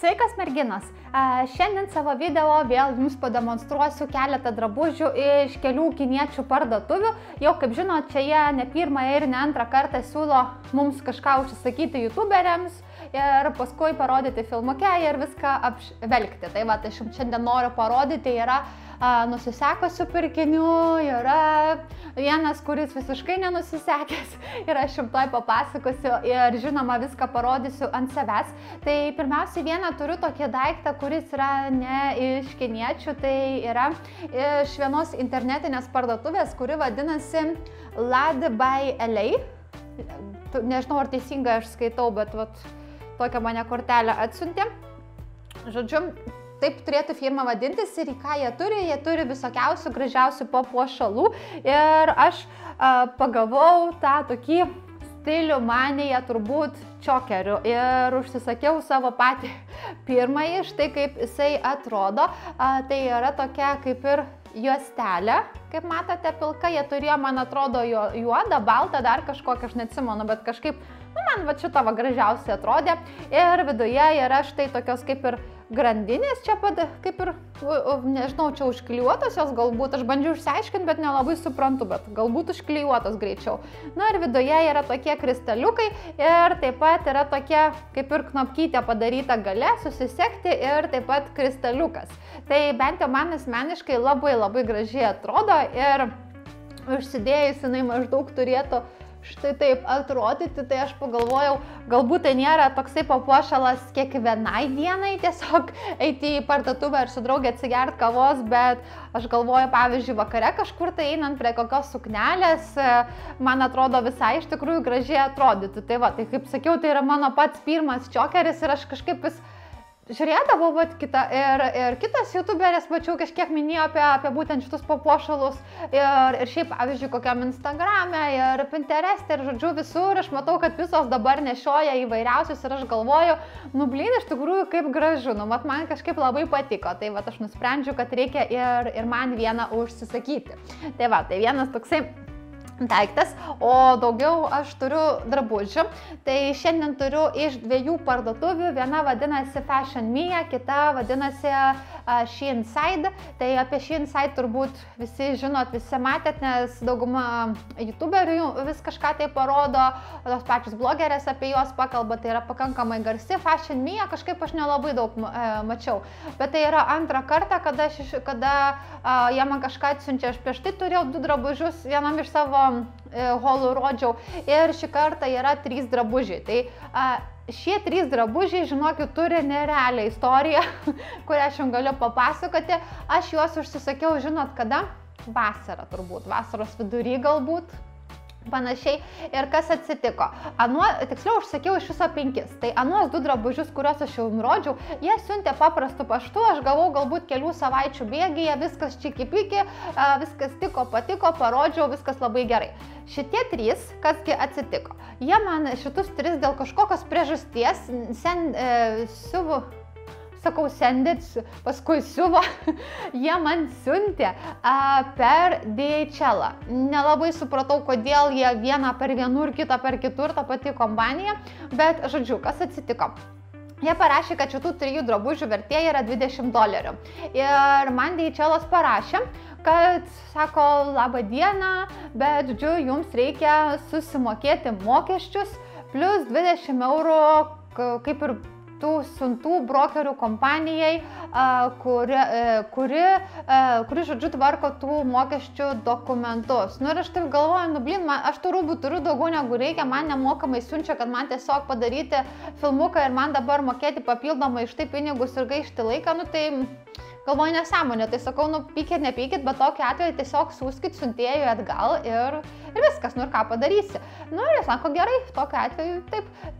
Sveikas merginos! Šiandien savo video vėl jums pademonstruosiu keletą drabužių iš kelių kiniečių parduotuvių. Jau kaip žinot, čia jie ne pirmąją ir ne antrą kartą siūlo mums kažką užsisakyti youtuberiams ir paskui parodyti filmuke ir viską apžvelgti. Tai va, aš jums šiandien noriu parodyti, yra nusisekusių pirkinių, yra vienas, kuris visiškai nenusisekęs ir aš jums toj papasakosiu ir žinoma viską parodysiu ant savęs. Tai pirmiausiai vieną turiu tokį daiktą, kuris yra ne iš kiniečių, tai yra iš vienos internetinės parduotuvės, kuri vadinasi Lad by LA. Nežinau, ar teisingai aš skaitau, bet vat, tokią mane kortelę atsiuntė. Žodžiu, taip turėtų firma vadintis ir į ką jie turi visokiausių gražiausių papuošalų ir aš pagavau tą tokį stilių manėje turbūt čokerių ir užsisakiau savo patį pirmąjį, štai kaip jisai atrodo. Tai yra tokia kaip ir juostelė, kaip matote, pilka, jie turėjo, man atrodo, juodą, baltą, dar kažkokią, aš neatsimenu, bet kažkaip, man va šitą va gražiausiai atrodė ir viduje yra štai tokios kaip ir grandinės, čia kaip ir, nežinau, čia užklijuotos jos galbūt, aš bandžiau išsiaiškinti, bet nelabai suprantu, bet galbūt užklijuotos greičiau. Na ir viduje yra tokie kristaliukai ir taip pat yra tokia kaip ir knopkytė padaryta gale, susisegti ir taip pat kristaliukas. Tai bent jau man asmeniškai labai gražiai atrodo ir užsidėjus jinai maždaug turėtų štai taip atrodyti, tai aš pagalvojau, galbūt tai nėra toksai papuošalas kiekvienai dienai, tiesiog eiti į parduotuvę ir su draugė atsigert kavos, bet aš galvoju, pavyzdžiui, vakare kažkur tai einant prie kokios suknelės, man atrodo visai iš tikrųjų gražiai atrodytų. Tai va, tai kaip sakiau, tai yra mano pats pirmas čokeris ir aš kažkaip vis žiūrėdavau, ir kitas youtuberis, mačiau, kažkiek minėjo apie būtent šitus papuošalus ir šiaip, pavyzdžiui, kokiam Instagrame ir Pinterest ir žodžiu visur, aš matau, kad visos dabar nešioja įvairiausius ir aš galvoju, nu blyn, iš tikrųjų kaip gražu, nu mat man kažkaip labai patiko, tai va aš nusprendžiau, kad reikia ir man vieną užsisakyti. Tai va, tai vienas toksai daiktas, o daugiau aš turiu drabužių. Tai šiandien turiu iš dviejų parduotuvių, viena vadinasi Fashion Mia, kita vadinasi She Inside. Tai apie She Inside turbūt visi žinot, visi matėt, nes dauguma youtuberių vis kažką tai parodo, tos pačios blogerės apie juos pakalba, tai yra pakankamai garsi. Fashion Mia kažkaip aš nelabai daug mačiau, bet tai yra antrą kartą, kada jie man kažką atsiunčia. Aš prieš tai turėjau du drabužius, vienam iš savo holų rodžiau ir šį kartą yra 3 drabužiai. Tai šie 3 drabužiai, žinokit, turi nerealią istoriją, kurią aš jums galiu papasakoti. Aš juos užsisakiau, žinot kada? Vasarą turbūt, vasaros vidury galbūt. Panašiai. Ir kas atsitiko? Tiksliau, užsakiau iš viso 5. Tai anuos 2 drabužius, kuriuos aš jau jums rodžiau, jie siuntė paprastu paštu, aš gavau galbūt kelių savaičių bėgyje, viskas čiki-piki, viskas tiko, patiko, parodžiau, viskas labai gerai. Šitie 3, kasgi atsitiko? Jie man šitus 3 dėl kažkokios priežasties sendit, paskui siuvo, jie man siuntė per DHL. Nelabai supratau, kodėl jie vieną per vienur, kitą per kitur, ta pati kompanija, bet žodžiu, kas atsitiko? Jie parašė, kad šitų 3 drabužių vertė yra $20. Ir man DHL parašė, kad sako, laba diena, bet žodžiu, jums reikia susimokėti mokesčius plus 20 eurų kaip ir tų siuntų brokerių kompanijai, kuri žodžiu, tvarko tų mokesčių dokumentus. Nu ir aš taip galvoju, nu blin, aš tų rūbų turiu daugiau negu reikia, man nemokamai siunčia, kad man tiesiog padaryti filmuką ir man dabar mokėti papildomai iš tai pinigus ir gaišti laiką, nu tai galvoju nesąmonė, tai sakau, nu pykit, nepykit, bet tokiu atveju tiesiog siūskit siuntėjui atgal ir viskas, nu ir ką padarysi. Nu ir jis sako, gerai, tokiu atveju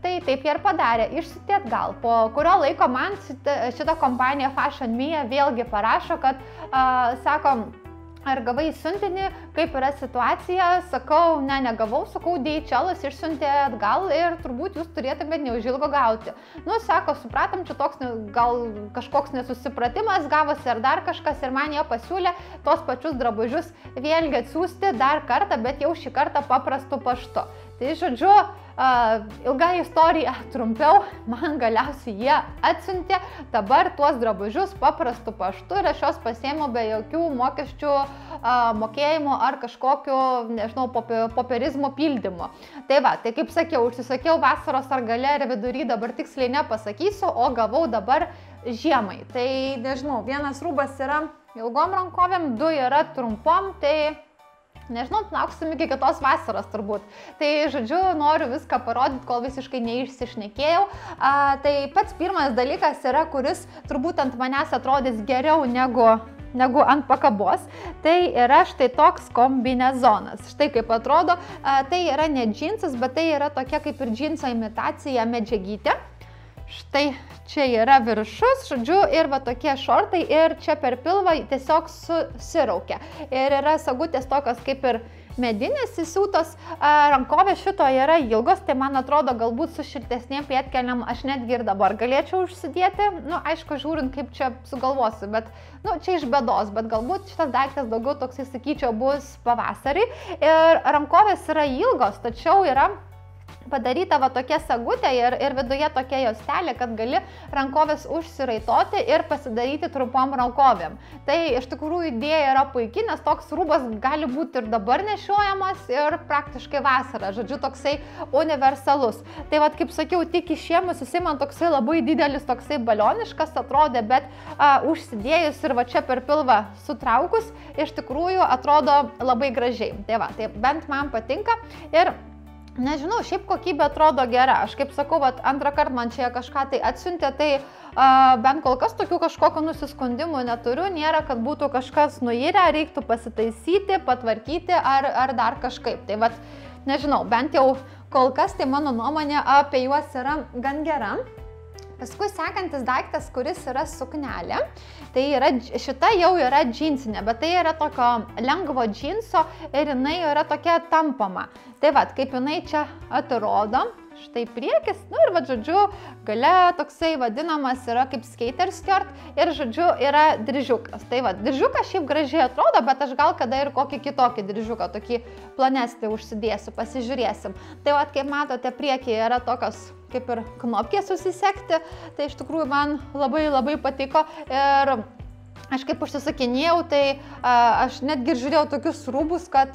taip jie ir padarė, išsiuntė atgal. Po kurio laiko man šita kompanija Fashion Mia vėlgi parašo, kad sako, ar gavai siuntinį, kaip yra situacija, sakau, negavau, sakau, DHL išsiuntė atgal ir turbūt jūs turėtumėte neužilgo gauti. Nu, sako, supratom, čia toks gal kažkoks nesusipratimas gavosi ar dar kažkas ir man jie pasiūlė tos pačius drabužius vėlgi atsiųsti dar kartą, bet jau šį kartą paprastu paštu. Tai žodžiu, ilga istorija trumpiau, man galiausiai jie atsiuntė dabar tuos drabužius paprastu paštu ir aš juos pasiėmiau be jokių mokesčių mokėjimų ar kažkokiu, nežinau, popierizmo pildymu. Tai va, tai kaip sakiau, užsisakiau vasaros ar gale ir vidury, dabar tiksliai nepasakysiu, o gavau dabar žiemai. Tai nežinau, vienas rūbas yra ilgom rankovėm, du yra trumpom, tai nežinau, lauksim iki kitos vasaros turbūt. Tai, žodžiu, noriu viską parodyti, kol visiškai neišsišnekėjau. Tai pats pirmas dalykas yra, kuris turbūt ant manęs atrodys geriau negu ant pakabos. Tai yra štai toks kombinezonas. Štai kaip atrodo, tai yra ne džinsas, bet tai yra tokia kaip ir džinso imitacija medžiagytė. Štai čia yra viršus, žodžiu, ir va tokie šortai ir čia per pilvą tiesiog susiraukia. Ir yra sagutės tokios kaip ir medinės įsiūtos, rankovės šito yra ilgos, tai man atrodo galbūt su šiltesnėm pėdkelnėm aš netgi ir dabar galėčiau užsidėti. Nu, aišku, žiūrint, kaip čia sugalvosiu, bet, nu, čia iš bėdos, bet galbūt šitas daiktas daugiau toksai, sakyčiau, bus pavasarį. Ir rankovės yra ilgos, tačiau yra padaryta va tokia sagutė ir viduje tokia juostelė, kad gali rankovės užsiraitoti ir pasidaryti trumpom rankovėm. Tai iš tikrųjų idėja yra puikiai, nes toks rūbas gali būti ir dabar nešiojamas ir praktiškai vasarą, žodžiu, toksai universalus. Tai va, kaip sakiau, tik išėmus, jisai man toksai labai didelis, toksai balioniškas atrodė, bet užsidėjus ir va čia per pilvą sutraukus, iš tikrųjų atrodo labai gražiai. Tai va, tai bent man patinka ir nežinau, šiaip kokybė atrodo gera. Aš kaip sakau, antrą kartą man čia kažką tai atsiuntė, tai bent kol kas tokių kažkokio nusiskundimų neturiu, nėra, kad būtų kažkas nuirę, reiktų pasitaisyti, patvarkyti ar dar kažkaip. Tai vat, nežinau, bent jau kol kas tai mano nuomonė apie juos yra gan gera. Paskui sekantis daiktas, kuris yra suknelė, tai yra, šita jau yra džinsinė, bet tai yra tokio lengvo džinso ir jinai yra tokia tampama. Tai va, kaip jinai čia atrodo, štai priekis, nu ir va, žodžiu, gale toksai vadinamas yra kaip skater skirt ir, žodžiu, yra dryžiukas. Tai va, dryžiukas šiaip gražiai atrodo, bet aš gal kada ir kokį kitokį dryžiuką, tokį planesnį užsidėsiu, pasižiūrėsim. Tai va, kaip matote, priekyje yra tokios kaip ir knopkės susisiekti, tai iš tikrųjų man labai patiko ir aš kaip užsisakinėjau, tai aš netgi žiūrėjau tokius rūbus, kad,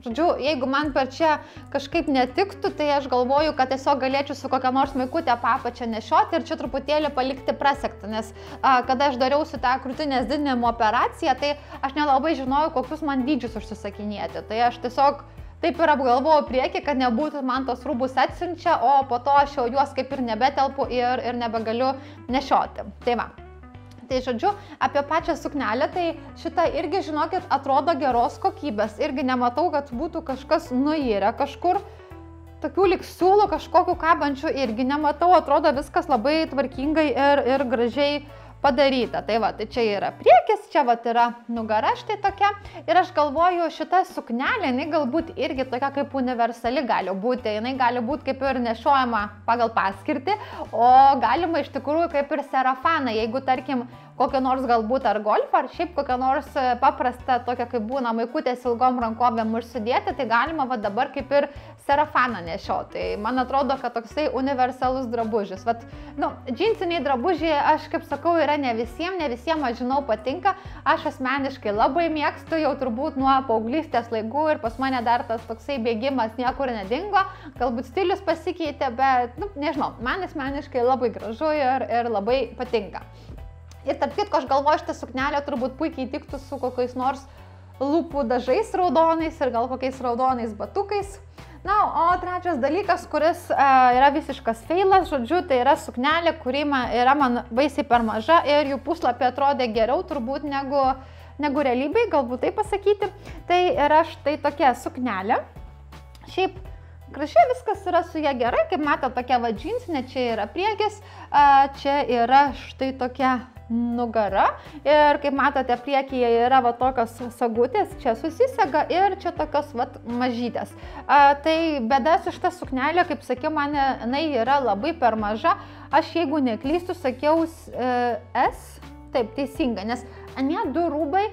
žodžiu, jeigu man per čia kažkaip netiktų, tai aš galvoju, kad tiesiog galėčiau su kokia nors maikutė papačią nešioti ir čia truputėlį palikti prasektą, nes kada aš dariausi tą krūtinės didinimo operaciją, tai aš nelabai žinojau, kokius man dydžius užsisakinėti, tai aš tiesiog taip ir apgalvojau priekį, kad nebūtų man tos rūbus atsiunčia, o po to aš jau juos kaip ir nebetelpu ir nebegaliu nešioti. Tai va. Tai žodžiu, apie pačią suknelę, tai šitą irgi, žinokit, atrodo geros kokybės. Irgi nematau, kad būtų kažkas nuirę kažkur. Tokių lyg siūlų kažkokių kabančių irgi nematau, atrodo viskas labai tvarkingai ir gražiai padaryta. Tai va, tai čia yra priekis, čia va yra nugara štai tokia ir aš galvoju, šita suknelė, jinai galbūt irgi tokia kaip universali gali būti, jinai gali būti kaip ir nešiojama pagal paskirtį, o galima iš tikrųjų kaip ir serafaną, jeigu tarkim kokią nors galbūt ar golfą, ar šiaip kokią nors paprastą tokią kaip būna maikutės ilgom rankovėm užsidėti, tai galima va dabar kaip ir serafaną nešioti. Tai man atrodo, kad toksai universalus drabužis. Vat, nu, džinsiniai drabužiai, aš kaip sakau, yra ne visiems aš žinau patinka. Aš asmeniškai labai mėgstu jau turbūt nuo paauglystės laikų ir pas mane dar tas toksai bėgimas niekur nedingo. Galbūt stilius pasikeitė, bet, nu, nežinau, man asmeniškai labai gražu ir labai patinka. Ir tarp kitko, aš galvoju, šitą suknelę turbūt puikiai tiktų su kokiais nors lūpų dažais raudonais ir gal kokiais raudonais batukais. Na, o trečias dalykas, kuris yra visiškas feilas, žodžiu, tai yra suknelė, kuri yra man baisiai per maža ir jų puslapį atrodė geriau turbūt negu realybėj, galbūt tai pasakyti. Tai yra štai tokia suknelė. Šiaip gražiai viskas yra su ja gerai, kaip matote, tokia va džinsinė, čia yra priekis, čia yra štai tokia nugara ir kaip matote priekyje yra va tokios sagutės, čia susisega ir čia tokios va mažytės. Tai bėda su šitą suknelę, kaip sakiau, man jinai yra labai per maža. Aš jeigu neklystu, sakiau S, taip teisinga, nes anie 2 rūbai,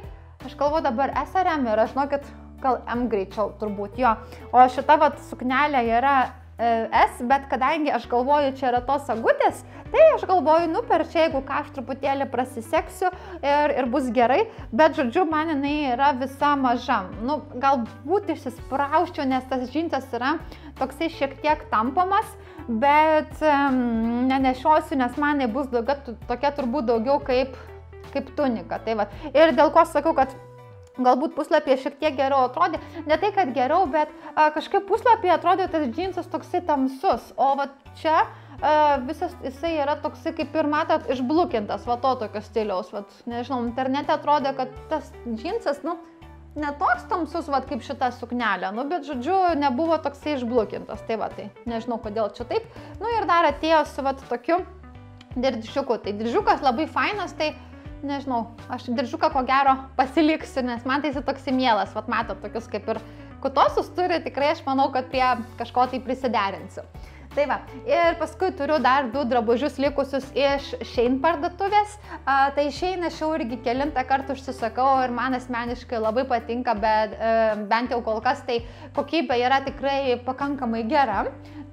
aš galvoju dabar S ar M yra, žinokit, gal M greičiau turbūt jo. O šita va suknelė yra S, bet kadangi aš galvoju, čia yra tos sagutės, tai aš galvoju, nu per čia, jeigu ką, aš truputėlį prasiseksiu ir bus gerai, bet žodžiu, man jinai yra visa maža. Nu, galbūt išsisprauščiau, nes tas džinsas yra toksai šiek tiek tampomas, bet nenešiosiu, nes man jinai bus tokia turbūt daugiau kaip tunika. Tai va. Ir dėl ko sakau, kad galbūt puslapyje šiek tiek geriau atrodė, ne tai, kad geriau, bet kažkaip puslapyje atrodė tas džinsas toksai tamsus, o va čia visas jisai yra toksai, kaip ir matot, išblukintas, va to tokio stiliaus, va, nežinau, internete atrodė, kad tas džinsas, nu, ne toks tamsus, va, kaip šita suknelė, nu, bet, žodžiu, nebuvo toksai išblukintas, tai va, tai nežinau, kodėl čia taip, nu, ir dar atėjo su, va, tokiu diržiuku, tai diržiukas labai fainas, tai nežinau, aš diržiuką ko gero pasiliksiu, nes man tai jis toks mielas, vat matot, tokius kaip ir kutosus turi, tikrai aš manau, kad prie kažko tai prisiderinsiu. Tai va, ir paskui turiu dar 2 drabužius likusius iš Shein parduotuvės. Tai Shein aš jau irgi kelintą kartą užsisakau ir man asmeniškai labai patinka, bet bent jau kol kas tai kokybė yra tikrai pakankamai gera.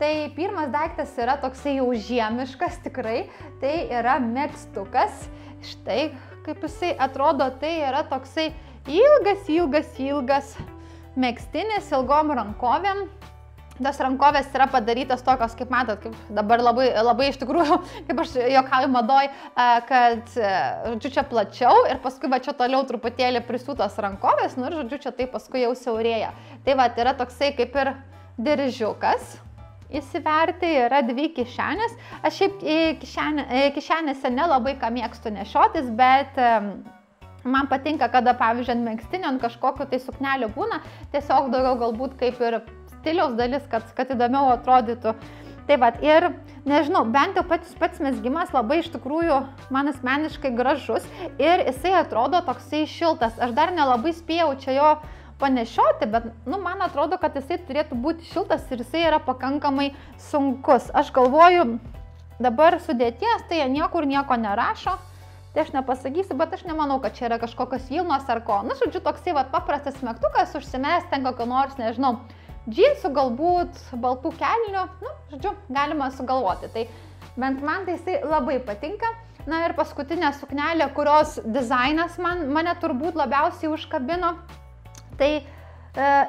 Tai pirmas daiktas yra toksai jau žiemiškas tikrai, tai yra megztukas. Štai kaip jisai atrodo, tai yra toksai ilgas megztinis ilgom rankovėm. Tas rankovės yra padarytos tokios, kaip matot, kaip dabar labai iš tikrųjų, kaip aš juokauju madoj, kad, žodžiu, čia plačiau ir paskui va čia toliau truputėlį prisiūtos rankovės, nu ir, žodžiu, čia tai paskui jau siaurėja. Tai va, yra toksai kaip ir diržiukas. Įsiverti yra 2 kišenės. Aš šiaip kišenėse nelabai ką mėgstu nešiotis, bet man patinka, kada, pavyzdžiui, ant megztinio, ant kažkokio tai suknelio būna, tiesiog daugiau galbūt kaip ir stiliaus dalis, kad įdomiau atrodytų. Tai va, ir nežinau, bent jau pats mezgimas labai iš tikrųjų man asmeniškai gražus ir jisai atrodo toksai šiltas. Aš dar nelabai spėjau čia jo panešioti, bet nu, man atrodo, kad jisai turėtų būti šiltas ir jisai yra pakankamai sunkus. Aš galvoju, dabar sudėties, tai jie niekur nieko nerašo, tai aš nepasakysiu, bet aš nemanau, kad čia yra kažkokios vilnos ar ko. Nu, žodžiu, toksai va, paprastas megztukas, užsimest ten kokio nors, nežinau, džinsų, galbūt baltų kelnių, nu, žodžiu, galima sugalvoti. Tai bent man tai jisai labai patinka. Na ir paskutinė suknelė, kurios dizainas mane turbūt labiausiai užkabino, tai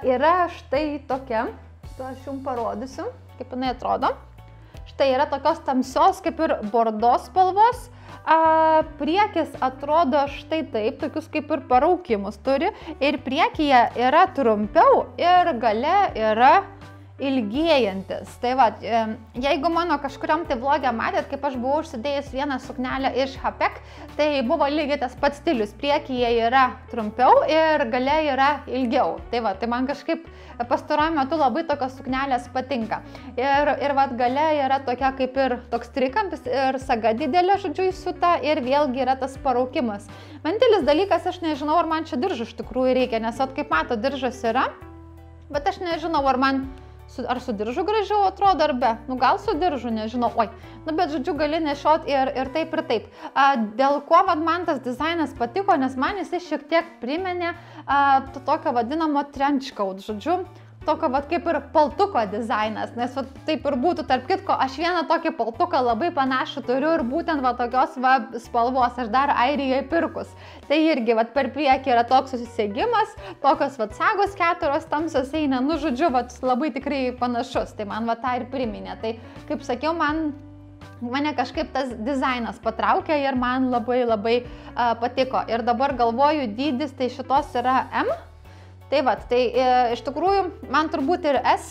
yra štai tokia, aš jums parodysiu, kaip jinai atrodo. Štai yra tokios tamsios, kaip ir bordo spalvos. Priekis atrodo štai taip, tokius kaip ir paraukimus turi. Ir priekyje yra trumpiau ir gale yra ilgėjantis. Tai va, jeigu mano kažkuriam tai vlogė matėt, kaip aš buvau užsidėjus vieną suknelę iš Hapek, tai buvo lygiai tas pats stilius. Priekyje yra trumpiau ir gale yra ilgiau. Tai va, tai man kažkaip pastaruoju metu labai tokios suknelės patinka. Ir va, gale yra tokia kaip ir toks trikampis ir saga didelė, žodžiu, įsiūta ir vėlgi yra tas paraukimas. Vienintelis dalykas, aš nežinau, ar man čia diržų iš tikrųjų reikia, nes at, kaip mato, diržas yra, bet aš nežinau, ar su diržu gražiau atrodo, ar be. Nu, gal su diržu, nežinau. Oi. Nu, bet, žodžiu, gali nešiot ir taip, ir taip. Dėl ko man tas dizainas patiko, nes man jisai šiek tiek priminė tokio vadinamo trench coat, žodžiu, tokio kaip ir paltuko dizainas, nes taip ir būtų, tarp kitko, aš vieną tokį paltuką labai panašų turiu ir būtent tokios spalvos, aš dar Airijoje pirkus. Tai irgi per priekį yra toks susisegimas, tokios sagos 4 tamsios eina, nu žodžiu, labai tikrai panašus, tai man tą ir priminė. Tai kaip sakiau, mane kažkaip tas dizainas patraukė ir man labai patiko. Ir dabar galvoju, dydis tai šitos yra M. Tai va, tai iš tikrųjų man turbūt ir S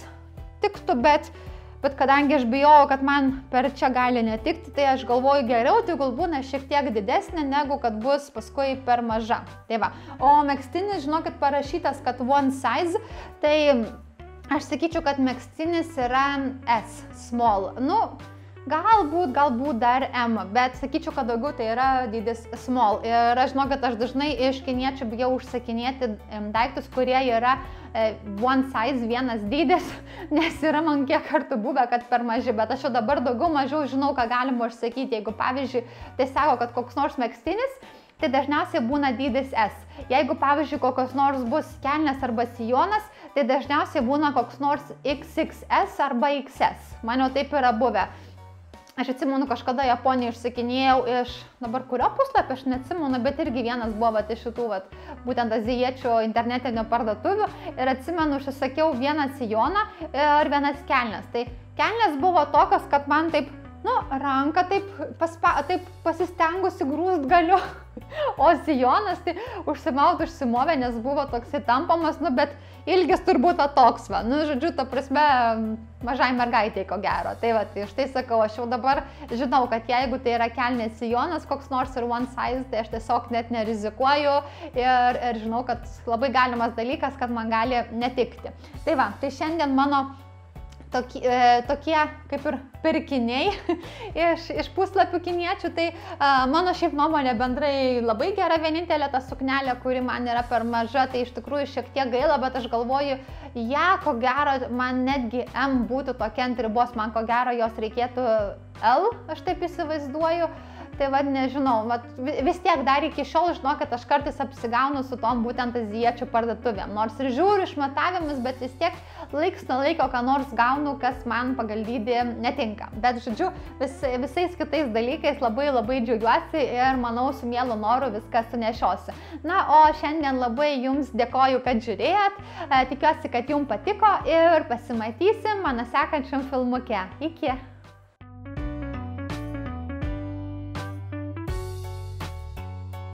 tiktų, bet kadangi aš bijojau, kad man per čia gali netikti, tai aš galvoju geriau, tai gal būna šiek tiek didesnė, negu kad bus paskui per maža. Tai va, o megztinis, žinokit, parašytas, kad one size, tai aš sakyčiau, kad megztinis yra S, small. Nu, Galbūt dar M, bet sakyčiau, kad daugiau tai yra dydis small. Ir aš žinau, kad aš dažnai iš kiniečių bijau užsakinėti daiktus, kurie yra one size, vienas dydis, nes yra man kiek kartų buvę, kad per maži, bet aš jau dabar daugiau mažiau žinau, ką galima užsakyti. Jeigu pavyzdžiui, tai sako, kad koks nors megztinis, tai dažniausiai būna dydis S. Jeigu pavyzdžiui, kokios nors bus kelnės arba sijonas, tai dažniausiai būna koks nors XXS arba XS. Man jau taip yra buvę. Aš atsimenu, kažkada Japoniją užsakinėjau iš, dabar kurio puslapio, aš neatsimenu, bet irgi vienas buvo iš šitų, būtent azijiečių internetinio parduotuvių. Ir atsimenu, užsakiau vieną sijoną ir vienas kelnes. Tai kelnes buvo tokios, kad man taip, ranką taip pasistengusi grūst galiu. O sijonas tai užsimovė, nes buvo toks įtampamas, bet ilgis turbūt toks, žodžiu, ta prasme, mažai mergaitei ko gero. Tai štai sakau, aš jau dabar žinau, kad jeigu tai yra kelnės sijonas koks nors ir one size, tai aš tiesiog net nerizikuoju ir žinau, kad labai galimas dalykas, kad man gali netikti. Tai šiandien mano tokie kaip ir pirkiniai iš puslapių kiniečių, tai mano šiaip nuomonė bendrai labai gera, vienintelė ta suknelė, kuri man yra per maža, tai iš tikrųjų šiek tiek gaila, bet aš galvoju, ko gero man netgi M būtų tokia ant ribos, man ko gero jos reikėtų L, aš taip įsivaizduoju. Tai nežinau, vis tiek dar iki šiol žinau, kad aš kartais apsigaunu su tom būtent azijiečių parduotuvėm. Nors ir žiūriu išmatavimus, bet vis tiek laiks nuo laiko, ką nors gaunu, kas man pagal dydį netinka. Bet žodžiu, visais kitais dalykais labai džiaugiuosi ir manau su mielu noru viską sunešiosiu. O šiandien labai jums dėkoju, kad žiūrėjot. Tikiuosi, kad jums patiko ir pasimatysim mano sekančiam filmuke. Iki!